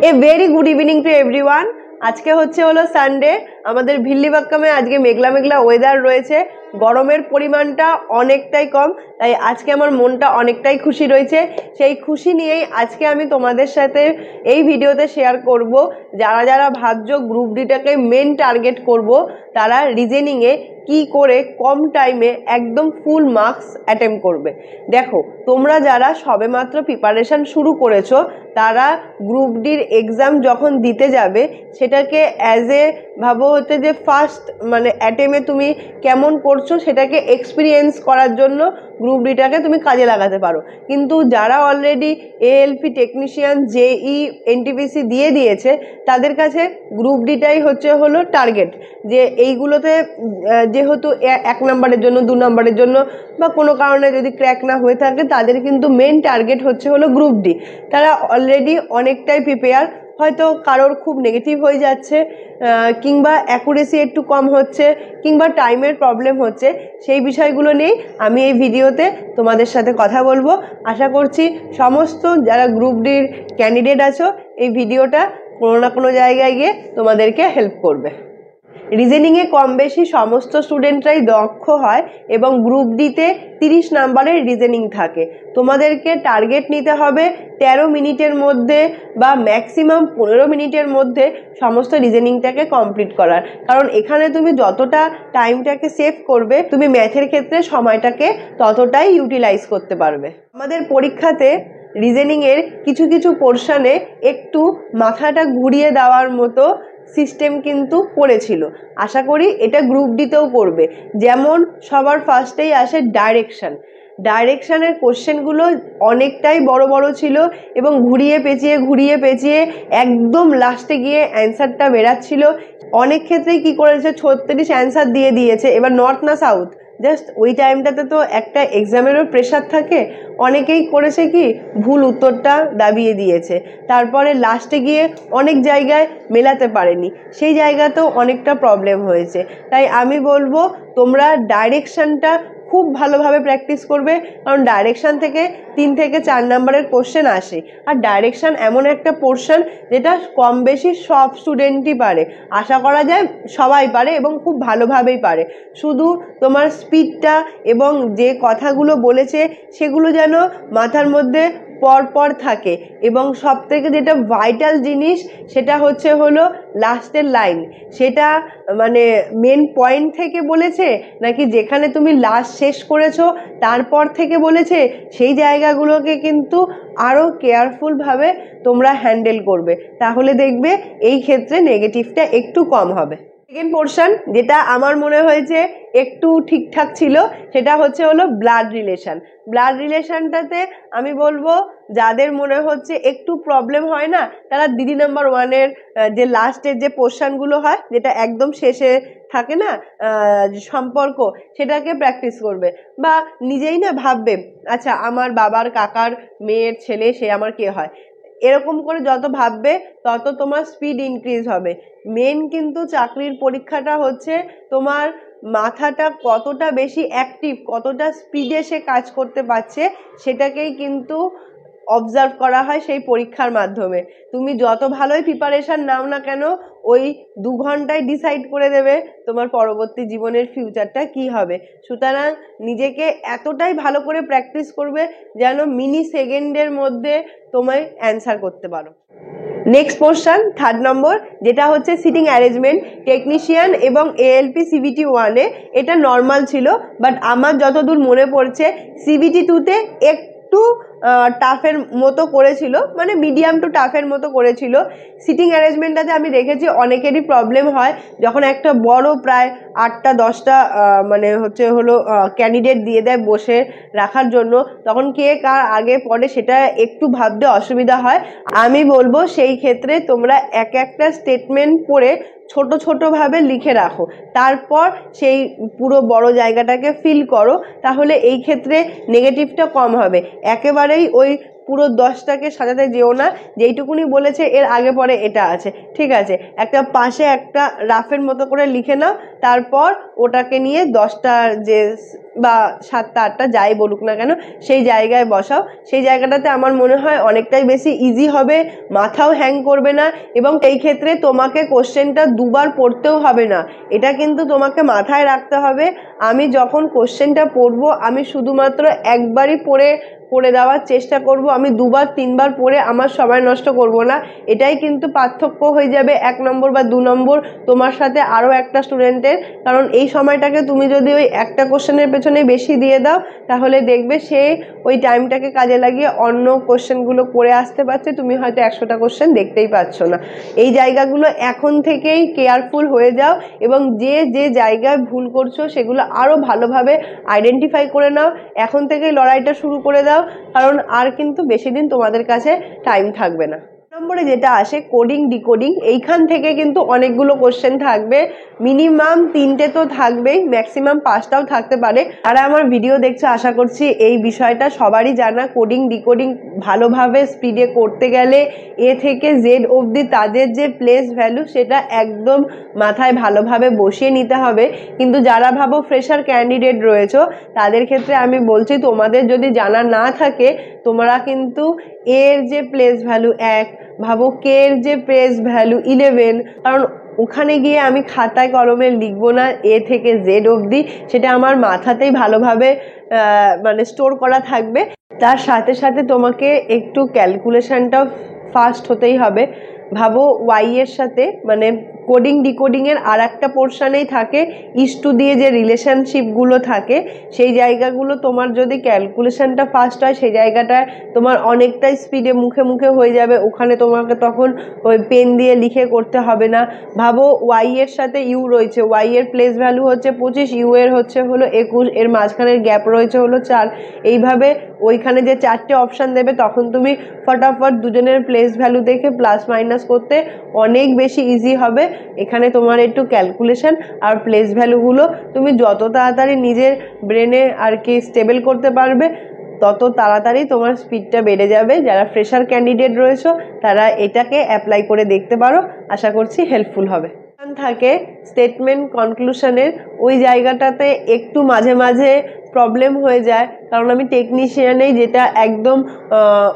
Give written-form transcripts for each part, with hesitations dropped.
A very good evening to everyone. আজকে হলো Sunday. আমাদের ভিল্লিবাক্কামে আজকে মেঘলা মেঘলা ওয়েদার রয়েছে, গরমের পরিমাণটা অনেকটাই কম, তাই আজকে আমার মনটা অনেকটাই খুশি রয়েছে। সেই খুশি নিয়েই আজকে আমি তোমাদের সাথে এই ভিডিওতে শেয়ার করব, যারা যারা ভাবছো গ্রুপ ডিটাকে মেন টার্গেট করব, তারা রিজনিংয়ে কি করে কম টাইমে একদম ফুল মার্কস অ্যাটেম্প করবে। দেখো, তোমরা যারা সবেমাত্র প্রিপারেশন শুরু করেছো, তারা গ্রুপ ডির এক্সাম যখন দিতে যাবে, সেটাকে অ্যাজ এ ভাবো যে ফার্স্ট অ্যাটেম্পে তুমি কেমন করছো সেটাকে এক্সপিরিয়েন্স করার জন্য গ্রুপ ডিটাকে তুমি কাজে লাগাতে পারো। কিন্তু যারা অলরেডি এএলপি টেকনিশিয়ান, জেই, এনটিপিসি দিয়ে দিয়েছে, তাদের কাছে গ্রুপ ডিটাই হলো টার্গেট, যে এইগুলোতে যেহেতু 1 নম্বরের জন্য, 2 নম্বরের জন্য বা কোনো কারণে যদি ক্র্যাক না হয়ে থাকে, তাদের কিন্তু মেন টার্গেট হলো গ্রুপ ডি। তারা অলরেডি অনেকটাই প্রিপেয়ার। হয়তো কারোর খুব নেগেটিভ হয়ে যাচ্ছে, কিংবা অ্যাকুরেসি একটু কম হচ্ছে, কিংবা টাইমের প্রবলেম হচ্ছে, সেই বিষয়গুলো নিয়েই আমি এই ভিডিওতে তোমাদের সাথে কথা বলবো। আশা করছি সমস্ত যারা গ্রুপ ডির ক্যান্ডিডেট আছো, এই ভিডিওটা কোনো না কোনো জায়গায় গিয়ে তোমাদেরকে হেল্প করবে। রিজনিংয়ে কম বেশি সমস্ত স্টুডেন্টরাই দক্ষ হয় এবং গ্রুপ ডিতে 30 নাম্বারের রিজনিং থাকে। তোমাদেরকে টার্গেট নিতে হবে 13 মিনিটের মধ্যে বা ম্যাক্সিমাম 15 মিনিটের মধ্যে সমস্ত রিজনিংটাকে কমপ্লিট করার। কারণ এখানে তুমি যতটা টাইমটাকে সেভ করবে, তুমি ম্যাথের ক্ষেত্রে সময়টাকে ততটাই ইউটিলাইজ করতে পারবে। আমাদের পরীক্ষাতে রিজনিংয়ের কিছু কিছু পোর্শনে একটু মাথাটা ঘুরিয়ে দেওয়ার মতো সিস্টেম কিন্তু পড়েছিল। আশা করি এটা গ্রুপ ডিতেও পড়বে। যেমন সবার ফার্স্টেই আসে ডাইরেকশনের কোশ্চেনগুলো অনেকটাই বড় বড় ছিল এবং ঘুরিয়ে পেঁচিয়ে একদম লাস্টে গিয়ে অ্যান্সারটা বেরাচ্ছিল। অনেক ক্ষেত্রেই কি করেছে, 36 অ্যান্সার দিয়ে দিয়েছে। এবার নর্থ না সাউথ, জাস্ট ওই টাইমটাতে তো একটা এক্সামেরও প্রেশার থাকে, অনেকেই করেছে কি ভুল উত্তরটা দাবিয়ে দিয়েছে। তারপরে লাস্টে গিয়ে অনেক জায়গায় মেলাতে পারেনি, সেই জায়গাতেও অনেকটা প্রবলেম হয়েছে। তাই আমি বলবো তোমরা ডাইরেকশনটা খুব ভালোভাবে প্র্যাকটিস করবে, কারণ ডাইরেকশন থেকে 3 থেকে 4 নম্বরের কোশ্চেন আসে। আর ডাইরেকশন এমন একটা পোর্শন যেটা কম বেশি সব স্টুডেন্টই পারে, আশা করা যায় সবাই পারে এবং খুব ভালোভাবেই পারে। শুধু তোমার স্পিডটা এবং যে কথাগুলো বলেছে সেগুলো যেন মাথার মধ্যে পরপর থাকে। এবং সব থেকে যেটা ভাইটাল জিনিস, সেটা হলো লাস্টের লাইন। সেটা মেন পয়েন্ট থেকে বলেছে নাকি যেখানে তুমি লাস্ট শেষ করেছো তারপর থেকে বলেছে, সেই জায়গাগুলোকে কিন্তু আরও কেয়ারফুলভাবে তোমরা হ্যান্ডেল করবে। তাহলে দেখবে এই ক্ষেত্রে নেগেটিভটা একটু কম হবে। সেকেন্ড পোর্শন যেটা আমার মনে হয়েছে একটু ঠিকঠাক ছিল, সেটা হলো ব্লাড রিলেশনটাতে আমি বলবো যাদের মনে হচ্ছে একটু প্রবলেম হয় না, তারা দিদি নাম্বার 1-এর যে লাস্টের যে পোর্শনগুলো হয়, যেটা একদম শেষে থাকে না সম্পর্ক, সেটাকে প্র্যাকটিস করবে। বা নিজেই না ভাববে, আচ্ছা আমার বাবার কাকার মেয়ের ছেলে, সে আমার কে হয়, এরকম করে যত ভাববে তত তোমার স্পিড ইনক্রিজ হবে। মেন কিন্তু চাকরির পরীক্ষাটা তোমার মাথাটা কতটা বেশি অ্যাক্টিভ, কতটা স্পিডে সে কাজ করতে পারছে, সেটাকেই কিন্তু অবজার্ভ করা হয় সেই পরীক্ষার মাধ্যমে। তুমি যত ভালোই প্রিপারেশন নাও না কেন, ওই 2 ঘন্টায় ডিসাইড করে দেবে তোমার পরবর্তী জীবনের ফিউচারটা কি হবে। সুতরাং নিজেকে এতটাই ভালো করে প্র্যাকটিস করবে যেন মিনি সেকেন্ডের মধ্যে তোমায় অ্যান্সার করতে পারো। নেক্সট পোর্শন 3rd নম্বর, যেটা সিটিং অ্যারেঞ্জমেন্ট টেকনিশিয়ান এবং এএলপি সিবিটি 1-এ এটা নর্মাল ছিল, বাট আমার যতদূর মনে পড়ছে সিবিটি 2-তে একটু টাফের মতো করেছিল, মিডিয়াম টু টাফের মতো করেছিল। সিটিং অ্যারেঞ্জমেন্টটাতে আমি দেখেছি অনেকেরই প্রবলেম হয়, যখন একটা বড় প্রায় 8টা 10টা ক্যান্ডিডেট দিয়ে দেয় বসে রাখার জন্য, তখন কে কার আগে পড়ে সেটা একটু ভাবতে অসুবিধা হয়। আমি বলবো সেই ক্ষেত্রে তোমরা একটা স্টেটমেন্ট পড়ে ছোট ছোট ভাবে লিখে রাখো, তারপর সেই পুরো বড় জায়গাটাকে ফিল করো, তাহলে এই ক্ষেত্রে নেগেটিভটা কম হবে। একেবারেই ওই পুরো 10টাকে সাজাতে যেও না, যেইটুকুনি বলেছে এর আগে পরে এটা আছে, ঠিক আছে, একটা পাশে একটা রাফের মতো করে লিখে নাও, তারপর ওটাকে নিয়ে 10টা যে বা 7টা 8টা যাই বলুক না কেন সেই জায়গায় বসাও। সেই জায়গাটাতে আমার মনে হয় অনেকটাই বেশি ইজি হবে, মাথাও হ্যাং করবে না, এবং এই ক্ষেত্রে তোমাকে কোশ্চেনটা দুবার পড়তেও হবে না। এটা কিন্তু তোমাকে মাথায় রাখতে হবে, আমি যখন কোশ্চেনটা পড়বো আমি শুধুমাত্র একবারই পড়ে দেওয়ার চেষ্টা করব, আমি 2বার 3বার পড়ে আমার সময় নষ্ট করব না। এটাই কিন্তু পার্থক্য হয়ে যাবে 1 নম্বর বা 2 নম্বর তোমার সাথে আরও একটা স্টুডেন্টের। কারণ এই সময়টাকে তুমি যদি ওই একটা কোশ্চেনের পেছনে বেশি দিয়ে দাও, তাহলে দেখবে সে ওই টাইমটাকে কাজে লাগিয়ে অন্য কোশ্চেনগুলো করে আসতে পারছে, তুমি হয়তো 100টা কোশ্চেন দেখতেই পাচ্ছ না। এই জায়গাগুলো এখন থেকেই কেয়ারফুল হয়ে যাও, এবং যে যে জায়গায় ভুল করছো সেগুলো আরও ভালোভাবে আইডেন্টিফাই করে নাও, এখন থেকেই লড়াইটা শুরু করে দাও, কারণ আর কিন্তু বেশি দিন তোমাদের কাছে টাইম থাকবে না। নম্বরে যেটা আসে কোডিং ডিকোডিং, এইখান থেকে কিন্তু অনেকগুলো কোশ্চেন থাকবে, মিনিমাম 3টে তো থাকবেই, ম্যাক্সিমাম 5টাও থাকতে পারে। আর আমার ভিডিও দেখছো, আশা করছি এই বিষয়টা সবারই জানা। কোডিং ডিকোডিং ভালোভাবে স্পিডে করতে গেলে এ থেকে জেড অবধি তাদের যে প্লেস ভ্যালু সেটা একদম মাথায় ভালোভাবে বসিয়ে নিতে হবে। কিন্তু যারা ভাবো ফ্রেশার ক্যান্ডিডেট রয়েছে তাদের ক্ষেত্রে আমি বলছি, তোমাদের যদি জানা না থাকে তোমরা কিন্তু এর যে প্লেস ভ্যালু 1 ভাবো, কে এর যে প্লেস ভ্যালু 11, কারণ ওখানে গিয়ে আমি খাতায় কলমে লিখবো না এ থেকে জেড অবধি, সেটা আমার মাথাতেই ভালোভাবে মানে স্টোর করা থাকবে। তার সাথে সাথে তোমাকে একটু ক্যালকুলেশনটাও ফাস্ট হতেই হবে। ভাবো ওয়াই এর সাথে মানে কোডিং ডিকোডিংয়ের আর একটা পোর্শনেই থাকে ইস্টু দিয়ে যে রিলেশনশিপগুলো থাকে, সেই জায়গাগুলো তোমার যদি ক্যালকুলেশনটা ফাস্ট হয় সেই জায়গাটায় তোমার অনেকটাই স্পিডে মুখে মুখে হয়ে যাবে, ওখানে তোমাকে তখন ওই পেন দিয়ে লিখে করতে হবে না। ভাবো ওয়াই এর সাথে ইউ রয়েছে, ওয়াই এর প্লেস ভ্যালু হচ্ছে 25, ইউ এর হলো 21, এর মাঝখানের গ্যাপ রয়েছে হলো 4। এইভাবে ওইখানে যে 4টে অপশান দেবে তখন তুমি ফটাফট দুজনের প্লেস ভ্যালু দেখে প্লাস মাইনাস করতে অনেক বেশি ইজি হবে। এখানে তোমার একটু ক্যালকুলেশন আর প্লেস ভ্যালুগুলো তুমি যত তাড়াতাড়ি নিজের ব্রেনে আর কি স্টেবল করতে পারবে তত তাড়াতাড়ি তোমার স্পিডটা বেড়ে যাবে। যারা ফ্রেশার ক্যান্ডিডেট রয়েছে তারা এটাকে অ্যাপ্লাই করে দেখতে পারো, আশা করছি হেল্পফুল হবে। থাকে স্টেটমেন্ট কনক্লুশনের ওই জায়গাটাতে একটু মাঝে মাঝে প্রবলেম হয়ে যায়, কারণ আমি টেকনিশিয়ানেই যেটা একদম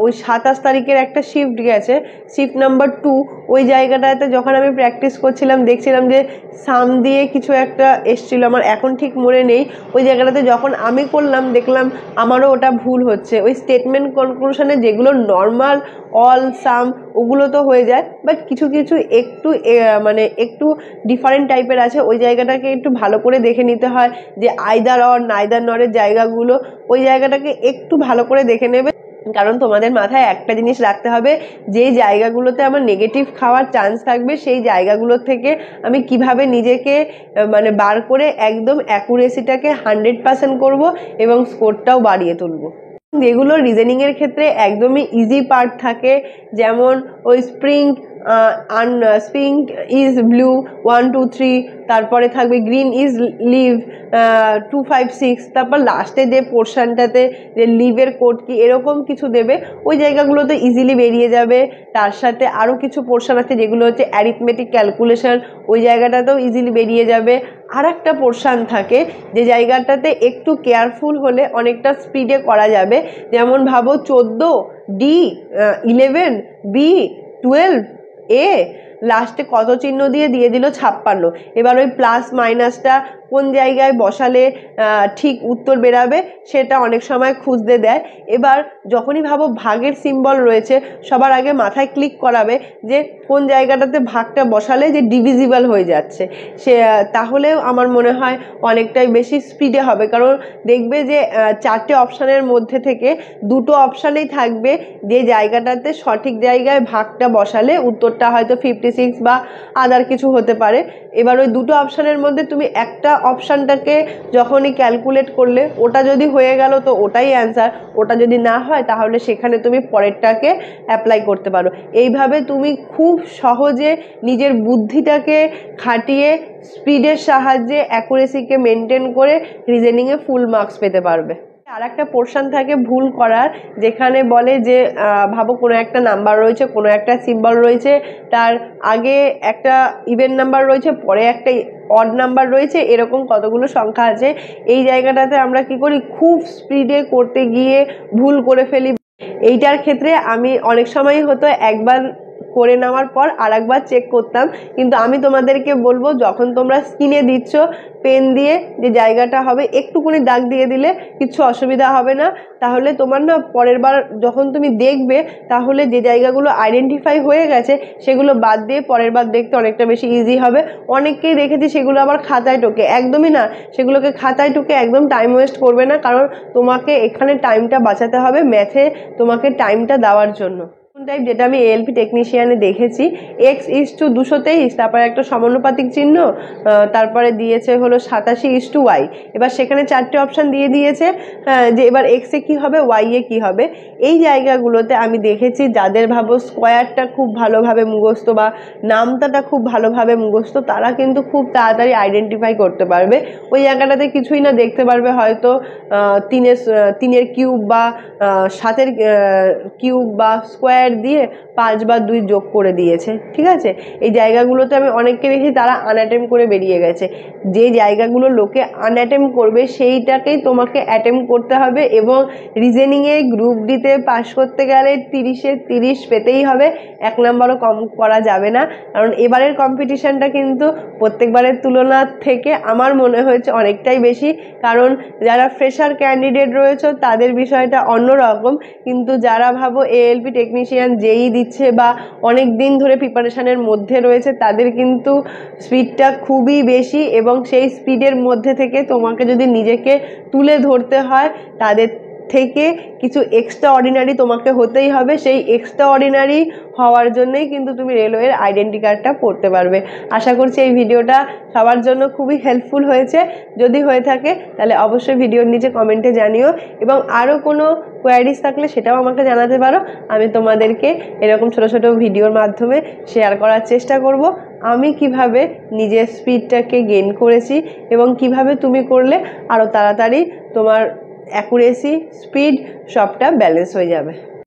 ওই 27 তারিখের একটা শিফট গেছে, শিফট নাম্বার 2, ওই জায়গাটাতে যখন আমি প্র্যাকটিস করছিলাম দেখছিলাম যে সাম দিয়ে কিছু একটা এসছিল, আমার এখন ঠিক মনে নেই। ওই জায়গাটাতে যখন আমি করলাম দেখলাম আমারও ওটা ভুল হচ্ছে। ওই স্টেটমেন্ট কনক্লুশনে যেগুলো নর্মাল অল সাম ওগুলো তো হয়ে যায়, বাট কিছু কিছু একটু মানে একটু ডিফারেন্ট টাইপের আছে, ওই জায়গাটাকে একটু ভালো করে দেখে নিতে হয় যে আইদার অর নাইদার নরের জায়গাগুলো, ওই জায়গাটাকে একটু ভালো করে দেখে নেবে। কারণ তোমাদের মাথায় একটা জিনিস রাখতে হবে, যে জায়গাগুলোতে আমার নেগেটিভ খাওয়ার চান্স থাকবে সেই জায়গাগুলো থেকে আমি কিভাবে নিজেকে মানে বার করে একদম অ্যাকুরেসিটাকে 100% করব এবং স্কোরটাও বাড়িয়ে তুলব। যেগুলো রিজনিংয়ের ক্ষেত্রে একদমই ইজি পার্ট থাকে, যেমন ওই স্প্রিং ইজ ব্লু 1 2 3, তারপরে থাকবে গ্রিন ইজ লিভ 2 5 6, তারপর লাস্টে যে পোর্শনটাতে যে লিভের কোড কি এরকম কিছু দেবে, ওই জায়গাগুলোতে ইজিলি বেরিয়ে যাবে। তার সাথে আরও কিছু পোর্শন আছে যেগুলো হচ্ছে অ্যারিথমেটিক ক্যালকুলেশন, ওই জায়গাটাতেও ইজিলি বেরিয়ে যাবে। আর একটা পোর্শন থাকে যে জায়গাটাতে একটু কেয়ারফুল হলে অনেকটা স্পিডে করা যাবে, যেমন ভাবো 14 ডি 11 বি 12 এ লাস্টে কত চিহ্ন দিয়ে দিল 56। এবার ওই প্লাস মাইনাসটা কোন জায়গায় বসালে ঠিক উত্তর বেরাবে সেটা অনেক সময় খুঁজতে দেয়। এবার যখনই ভাবো ভাগের সিম্বল রয়েছে সবার আগে মাথায় ক্লিক করাবে যে কোন জায়গাটাতে ভাগটা বসালে যে ডিভিজিবল হয়ে যাচ্ছে, সে তাহলেও আমার মনে হয় অনেকটাই বেশি স্পিডে হবে। কারণ দেখবে যে 4টে অপশানের মধ্যে থেকে 2টো অপশানেই থাকবে যে জায়গাটাতে সঠিক জায়গায় ভাগটা বসালে উত্তরটা হয়তো 56 বা আদার কিছু হতে পারে। এবার ওই 2টো অপশানের মধ্যে তুমি একটা অপশানটাকে যখনই ক্যালকুলেট করলে ওটা যদি হয়ে গেল তো ওটাই অ্যান্সার, ওটা যদি না হয় তাহলে সেখানে তুমি পরেরটাকে অ্যাপ্লাই করতে পারো। এইভাবে তুমি খুব সহজে নিজের বুদ্ধিটাকে খাটিয়ে স্পিডের সাহায্যে অ্যাকুরেসিকে মেনটেন করে রিজনিংয়ে ফুল মার্কস পেতে পারবে। আর একটা পোর্শন থাকে ভুল করার, যেখানে বলে যে ভাবো কোনো একটা নাম্বার রয়েছে, কোনো একটা সিম্বল রয়েছে, তার আগে একটা ইভেন নাম্বার রয়েছে, পরে একটা অড নাম্বার রয়েছে, এরকম কতগুলো সংখ্যা আছে। এই জায়গাটাতে আমরা কি করি, খুব স্পিডে করতে গিয়ে ভুল করে ফেলি। এইটার ক্ষেত্রে আমি অনেক সময় হতো একবার করে নেওয়ার পর আর একবার চেক করতাম, কিন্তু আমি তোমাদেরকে বলবো যখন তোমরা স্ক্রিনে দিচ্ছ পেন দিয়ে যে জায়গাটা হবে একটুকুনি দাগ দিয়ে দিলে কিছু অসুবিধা হবে না। তাহলে তোমার না পরের বার যখন তুমি দেখবে, তাহলে যে জায়গাগুলো আইডেন্টিফাই হয়ে গেছে সেগুলো বাদ দিয়ে পরের বার দেখতে অনেকটা বেশি ইজি হবে। অনেককেই দেখেছি সেগুলো আবার খাতায় টোকে, একদমই না, সেগুলোকে খাতায় টোকে একদম টাইম ওয়েস্ট করবে না, কারণ তোমাকে এখানে টাইমটা বাঁচাতে হবে, ম্যাথে তোমাকে টাইমটা দেওয়ার জন্য। টাইপ যেটা আমি এএলপি টেকনিশিয়ানে দেখেছি, x:223, তারপরে একটা সমানুপাতিক চিহ্ন, তারপরে দিয়েছে হলো 87:y। এবার সেখানে 4টে অপশান দিয়ে দিয়েছে যে এবার এক্স এ কী হবে, ওয়াই এ কী হবে। এই জায়গাগুলোতে আমি দেখেছি যাদের ভাবো স্কোয়ারটা খুব ভালোভাবে মুখস্থ বা নামতাটা খুব ভালোভাবে মুখস্থ, তারা কিন্তু খুব তাড়াতাড়ি আইডেন্টিফাই করতে পারবে। ওই জায়গাটাতে কিছুই না, দেখতে পারবে হয়তো 3-এর কিউব বা 7-এর কিউব বা স্কোয়ার দিয়ে 5 বা 2 যোগ করে দিয়েছে, ঠিক আছে। এই জায়গাগুলোতে আমি অনেককে দেখি তারা আনঅ্যাটেম্প করে বেরিয়ে গেছে। যে জায়গাগুলো লোকে আনঅ্যাটেম্প করবে সেইটাকেই তোমাকে অ্যাটেম্প করতে হবে, এবং রিজনিংয়ে গ্রুপ ডিতে পাস করতে গেলে 30-এ 30 পেতেই হবে, 1 নাম্বারও কম করা যাবে না। কারণ এবারের কম্পিটিশানটা কিন্তু প্রত্যেকবারের তুলনা থেকে আমার মনে হয়েছে অনেকটাই বেশি, কারণ যারা ফ্রেশার ক্যান্ডিডেট রয়েছে তাদের বিষয়টা অন্যরকম, কিন্তু যারা ভাবো এএলপি টেকনিশিয়ান যেই দিচ্ছে বা অনেক দিন ধরে প্রিপারেশানের মধ্যে রয়েছে, তাদের কিন্তু স্পিডটা খুবই বেশি, এবং সেই স্পিডের মধ্যে থেকে তোমাকে যদি নিজেকে তুলে ধরতে হয়, তাদের থেকে কিছু এক্সট্রা অর্ডিনারি তোমাকে হতেই হবে। সেই এক্সট্রা অর্ডিনারি হওয়ার জন্যই কিন্তু তুমি রেলওয়ের আইডেন্টি কার্ডটা পড়তে পারবে। আশা করছি এই ভিডিওটা সবার জন্য খুবই হেল্পফুল হয়েছে। যদি হয়ে থাকে তাহলে অবশ্যই ভিডিওর নিচে কমেন্টে জানিও, এবং আরও কোনো কোয়ারিজ থাকলে সেটাও আমাকে জানাতে পারো। আমি তোমাদেরকে এরকম ছোট ছোট ভিডিওর মাধ্যমে শেয়ার করার চেষ্টা করব আমি কিভাবে নিজের স্পিডটাকে গেইন করেছি, এবং কিভাবে তুমি করলে আরও তাড়াতাড়ি তোমার অ্যাকুরেসি, স্পিড সবটা ব্যালেন্স হয়ে যাবে।